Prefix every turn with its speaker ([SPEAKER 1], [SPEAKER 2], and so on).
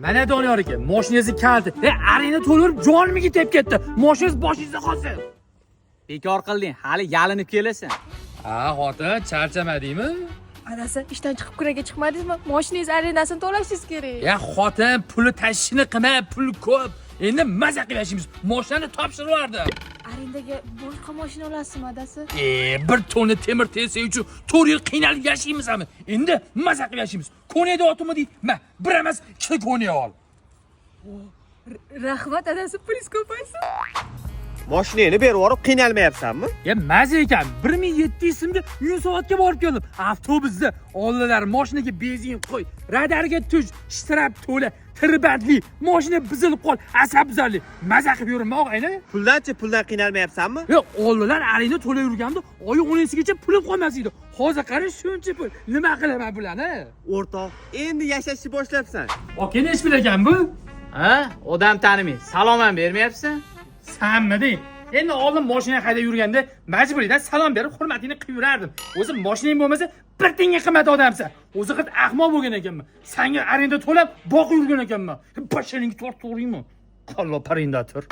[SPEAKER 1] Mana Doniyor aka, mashinangizni kaliti. Arena to'lib jonimga tep ketdi. Mashinangiz boshingizda qolsin.
[SPEAKER 2] Bekor qilding, hali yalinib kelasan.
[SPEAKER 1] Ha, xotin, charchamadingmi?
[SPEAKER 3] Adasi, ishdan chiqib kuraga chiqmadingizmi? Mashinangiz arenasini to'lashingiz kerak.
[SPEAKER 1] Ya xotin, puli tashishni qilma, pul ko'p. Endi maza qilib yashaymiz. Mashinani topshirib yubordi.
[SPEAKER 3] Arendaga boshqa mashina olasizmi, adasi?
[SPEAKER 1] Bir tonna temir tesiy uchun 4 yil qiynalib yashaymizmi? Endi maza qilib yashaymiz. Ko'nayda otimi deydi. Ma, bir emas, 2 ko'nay ol.
[SPEAKER 3] Rahmat adasi, pulingiz ko'paysin.
[SPEAKER 4] Mashinangni berib yuborib qiynalmayapsanmi?
[SPEAKER 1] Ya maza ekan, 1700 so'mga Yunusobodga borib keldim. Avtobusda oldilar, mashinaga benzin qo'y, radarga tush, shtrap to'la, tirbandli, mashina buzilib qol, asabzorlik. Maza qilib yurma og'ayni.
[SPEAKER 4] Puldan qiynalmayapsanmi?
[SPEAKER 1] Yo'q, oldilar arena to'la yurganda, oyi 10sigacha pulim qolmas edi. Hozir qara shuncha pul. Nima qilaman bularni?
[SPEAKER 4] O'rtoq, endi yashashni boshlabsan.
[SPEAKER 1] Aka nech pul ekan bu?
[SPEAKER 2] Ha? Odam tanimaydi. Salom ham bermayapsan?
[SPEAKER 1] Sanmidi. Endi oldin mashina haydab yurganda majburiydan salom berib hurmatingni qilib yurardim. O'zi mashinang bo'lmasa bir tenga qimmat odamsan. O'zi qit ahmoq bo'lgan ekanman. Senga arenda to'lab boqib yurgan ekanman. Basharingni tortib uraymi? Qallo parindator.